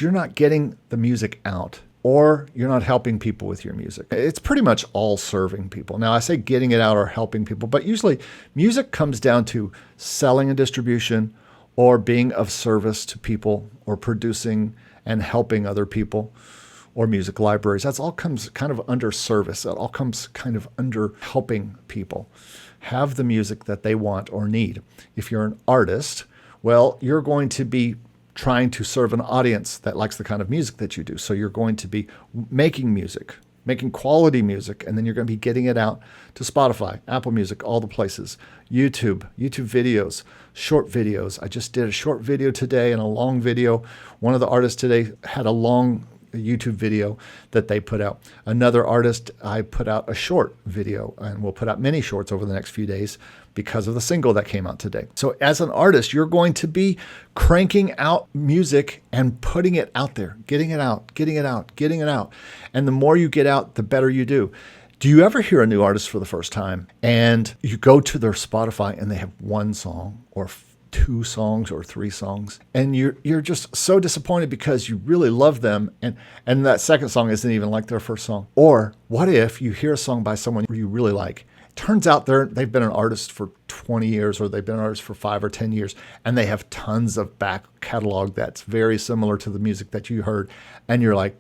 you're not getting the music out, or you're not helping people with your music. It's pretty much all serving people. Now, I say getting it out or helping people, but usually music comes down to selling and distribution, or being of service to people, or producing and helping other people, or music libraries. That's all comes kind of under service. That all comes kind of under helping people have the music that they want or need. If you're an artist, well, you're going to be trying to serve an audience that likes the kind of music that you do. So you're going to be making music, making quality music, and then you're going to be getting it out to Spotify, Apple Music, all the places, YouTube videos, short videos. I just did a short video today and a long video. One of the artists today had a long YouTube video that they put out. Another artist, I put out a short video, and we'll put out many shorts over the next few days because of the single that came out today. So as an artist, you're going to be cranking out music and putting it out there, getting it out. And the more you get out, the better you do. Do you ever hear a new artist for the first time and you go to their Spotify and they have one song or 2 songs or 3 songs, and you're just so disappointed because you really love them, and that second song isn't even like their first song? Or what if you hear a song by someone you really like? Turns out they've been an artist for 20 years, or they've been an artist for 5 or 10 years, and they have tons of back catalog that's very similar to the music that you heard, and you're like,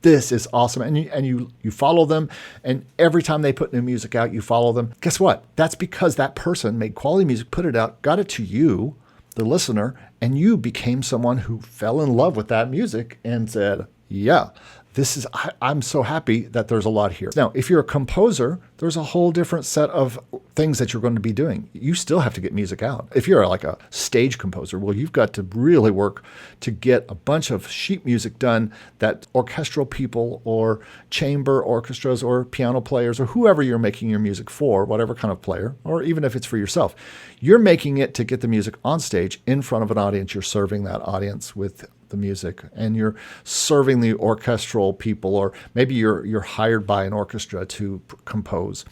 this is awesome. And you follow them, and every time they put new music out, you follow them. Guess what? That's because that person made quality music, put it out, got it to you, the listener, and you became someone who fell in love with that music and said, yeah, I'm so happy that there's a lot here. Now, if you're a composer, there's a whole different set of things that you're going to be doing. You still have to get music out. If you're like a stage composer, well, you've got to really work to get a bunch of sheet music done that orchestral people or chamber orchestras or piano players or whoever you're making your music for, whatever kind of player, or even if it's for yourself, you're making it to get the music on stage in front of an audience. You're serving that audience with the music, and you're serving the orchestral people, or maybe you're hired by an orchestra to compose.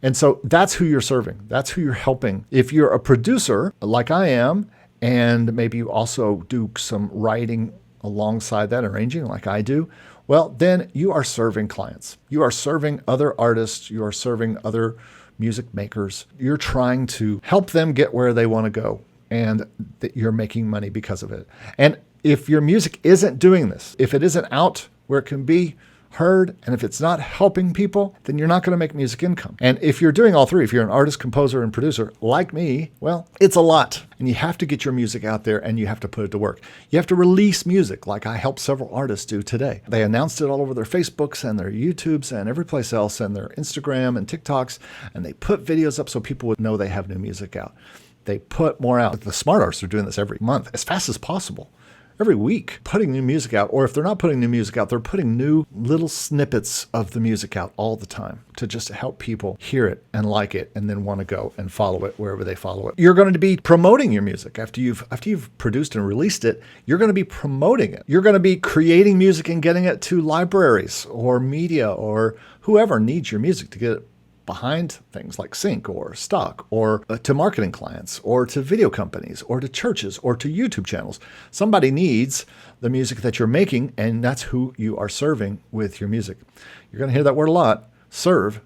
And so that's who you're serving. That's who you're helping. If you're a producer like I am, and maybe you also do some writing alongside that, arranging like I do, well, then you are serving clients. You are serving other artists. You are serving other music makers. You're trying to help them get where they want to go, and that you're making money because of it. And if your music isn't doing this, if it isn't out where it can be heard, and if it's not helping people, then you're not going to make music income. And if you're doing all three, if you're an artist, composer, and producer like me, well, it's a lot. And you have to get your music out there, and you have to put it to work. You have to release music like I helped several artists do today. They announced it all over their Facebooks and their YouTubes and every place else, and their Instagram and TikToks, and they put videos up so people would know they have new music out. They put more out. The smart artists are doing this every month, as fast as possible. Every week, putting new music out, or if they're not putting new music out, they're putting new little snippets of the music out all the time to just help people hear it and like it, and then want to go and follow it wherever they follow it. You're going to be promoting your music after you've produced and released it. You're going to be promoting it. You're going to be creating music and getting it to libraries or media or whoever needs your music to get it behind things like sync or stock, or to marketing clients, or to video companies, or to churches, or to YouTube channels. Somebody needs the music that you're making, and that's who you are serving with your music. You're going to hear that word a lot, serve.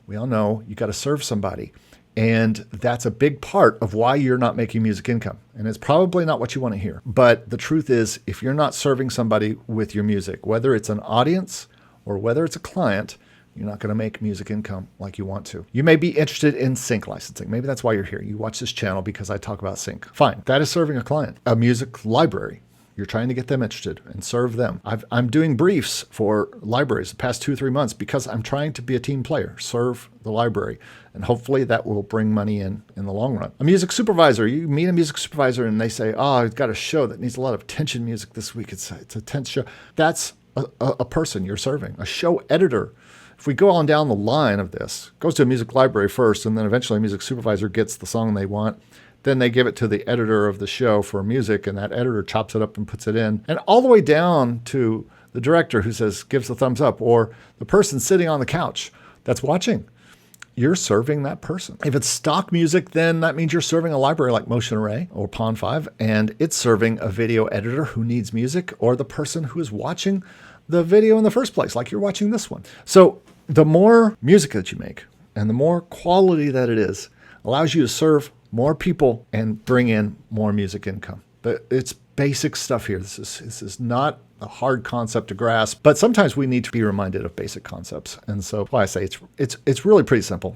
We all know you got to serve somebody. And that's a big part of why you're not making music income. And it's probably not what you want to hear. But the truth is, if you're not serving somebody with your music, whether it's an audience or whether it's a client, you're not going to make music income like you want to. You may be interested in sync licensing. Maybe that's why you're here. You watch this channel because I talk about sync. Fine. That is serving a client, a music library. You're trying to get them interested and serve them. I'm doing briefs for libraries the past 2-3 months because I'm trying to be a team player, serve the library. And hopefully that will bring money in the long run. A music supervisor, you meet a music supervisor and they say, oh, I've got a show that needs a lot of tension music this week. It's a tense show. That's a person you're serving. A show editor. If we go on down the line of this, goes to a music library first, and then eventually a music supervisor gets the song they want. Then they give it to the editor of the show for music, and that editor chops it up and puts it in. And all the way down to the director who gives the thumbs up, or the person sitting on the couch that's watching. you're serving that person. If it's stock music, then that means you're serving a library like Motion Array or Pond5, and it's serving a video editor who needs music, or the person who is watching the video in the first place, like you're watching this one. So the more music that you make and the more quality that it is allows you to serve more people and bring in more music income. But it's basic stuff here. This is not a hard concept to grasp, but sometimes we need to be reminded of basic concepts. And so why I say it's really pretty simple.